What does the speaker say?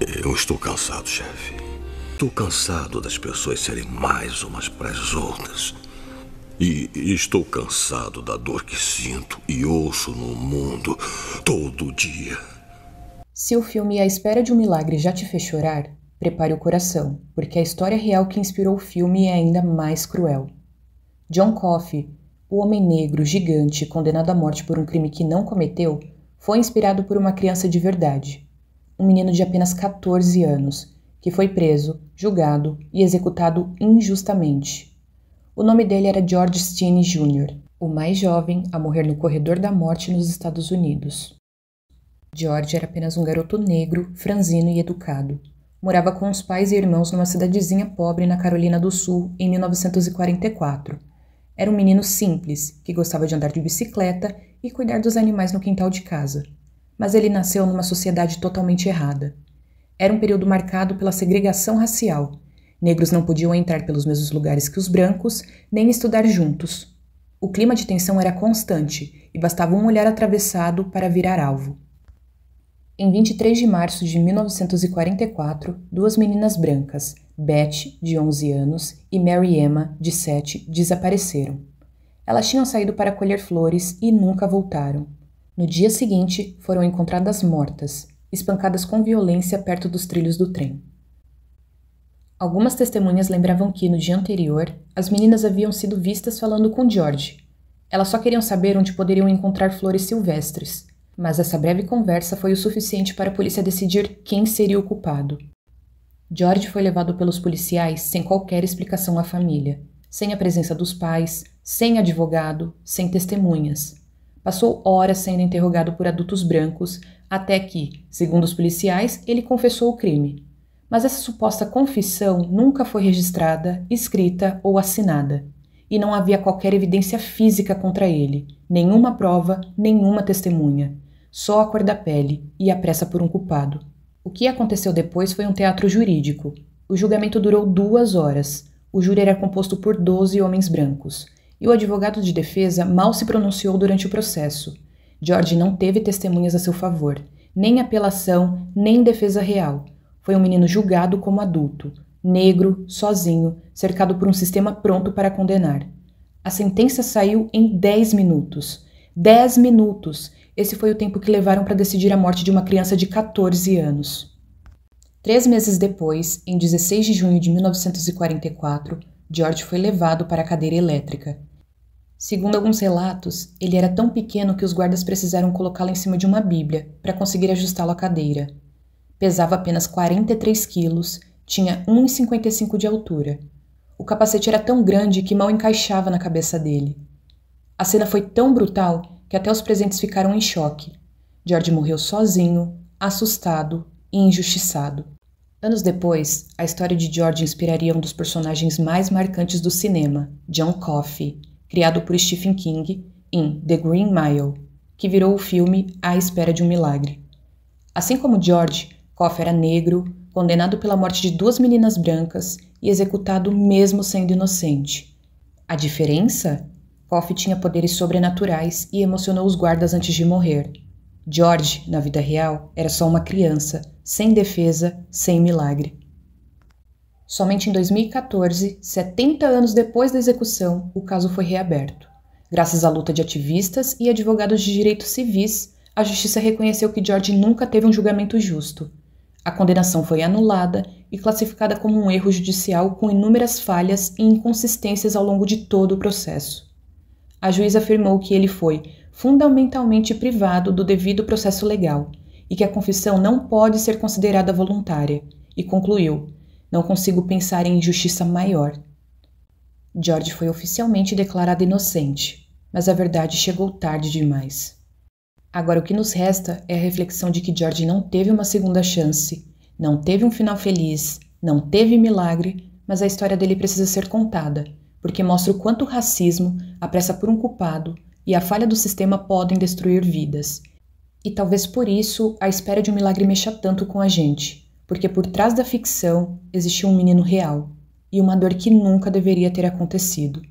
Eu estou cansado, chefe. Estou cansado das pessoas serem mais umas para as outras. E estou cansado da dor que sinto e ouço no mundo todo dia. Se o filme A Espera de um Milagre já te fez chorar, prepare o coração, porque a história real que inspirou o filme é ainda mais cruel. John Coffey, o homem negro gigante condenado à morte por um crime que não cometeu, foi inspirado por uma criança de verdade. Um menino de apenas 14 anos, que foi preso, julgado e executado injustamente. O nome dele era George Steene Jr., o mais jovem a morrer no corredor da morte nos Estados Unidos. George era apenas um garoto negro, franzino e educado. Morava com os pais e irmãos numa cidadezinha pobre na Carolina do Sul em 1944. Era um menino simples, que gostava de andar de bicicleta e cuidar dos animais no quintal de casa. Mas ele nasceu numa sociedade totalmente errada. Era um período marcado pela segregação racial. Negros não podiam entrar pelos mesmos lugares que os brancos, nem estudar juntos. O clima de tensão era constante e bastava um olhar atravessado para virar alvo. Em 23 de março de 1944, duas meninas brancas, Beth, de 11 anos, e Mary Emma, de 7, desapareceram. Elas tinham saído para colher flores e nunca voltaram. No dia seguinte, foram encontradas mortas, espancadas com violência perto dos trilhos do trem. Algumas testemunhas lembravam que, no dia anterior, as meninas haviam sido vistas falando com George. Elas só queriam saber onde poderiam encontrar flores silvestres, mas essa breve conversa foi o suficiente para a polícia decidir quem seria o culpado. George foi levado pelos policiais sem qualquer explicação à família, sem a presença dos pais, sem advogado, sem testemunhas. Passou horas sendo interrogado por adultos brancos, até que, segundo os policiais, ele confessou o crime. Mas essa suposta confissão nunca foi registrada, escrita ou assinada, e não havia qualquer evidência física contra ele, nenhuma prova, nenhuma testemunha, só a cor da pele e a pressa por um culpado. O que aconteceu depois foi um teatro jurídico. O julgamento durou 2 horas. O júri era composto por 12 homens brancos, e o advogado de defesa mal se pronunciou durante o processo. George não teve testemunhas a seu favor, nem apelação, nem defesa real. Foi um menino julgado como adulto, negro, sozinho, cercado por um sistema pronto para condenar. A sentença saiu em 10 minutos. 10 minutos! Esse foi o tempo que levaram para decidir a morte de uma criança de 14 anos. 3 meses depois, em 16 de junho de 1944, George foi levado para a cadeira elétrica. Segundo alguns relatos, ele era tão pequeno que os guardas precisaram colocá-lo em cima de uma bíblia para conseguir ajustá-lo à cadeira. Pesava apenas 43 quilos, tinha 1,55 de altura. O capacete era tão grande que mal encaixava na cabeça dele. A cena foi tão brutal que até os presentes ficaram em choque. George morreu sozinho, assustado e injustiçado. Anos depois, a história de George inspiraria um dos personagens mais marcantes do cinema, John Coffey, criado por Stephen King em The Green Mile, que virou o filme A Espera de um Milagre. Assim como George, Coffey era negro, condenado pela morte de 2 meninas brancas e executado mesmo sendo inocente. A diferença? Coffey tinha poderes sobrenaturais e emocionou os guardas antes de morrer. George, na vida real, era só uma criança, sem defesa, sem milagre. Somente em 2014, 70 anos depois da execução, o caso foi reaberto. Graças à luta de ativistas e advogados de direitos civis, a justiça reconheceu que George nunca teve um julgamento justo. A condenação foi anulada e classificada como um erro judicial com inúmeras falhas e inconsistências ao longo de todo o processo. A juíza afirmou que ele foi fundamentalmente privado do devido processo legal e que a confissão não pode ser considerada voluntária, e concluiu: "Não consigo pensar em injustiça maior." George foi oficialmente declarado inocente, mas a verdade chegou tarde demais. Agora o que nos resta é a reflexão de que George não teve uma segunda chance, não teve um final feliz, não teve milagre, mas a história dele precisa ser contada, porque mostra o quanto o racismo, a pressa por um culpado e a falha do sistema podem destruir vidas. E talvez por isso A Espera de um Milagre mexa tanto com a gente, porque por trás da ficção existe um menino real e uma dor que nunca deveria ter acontecido.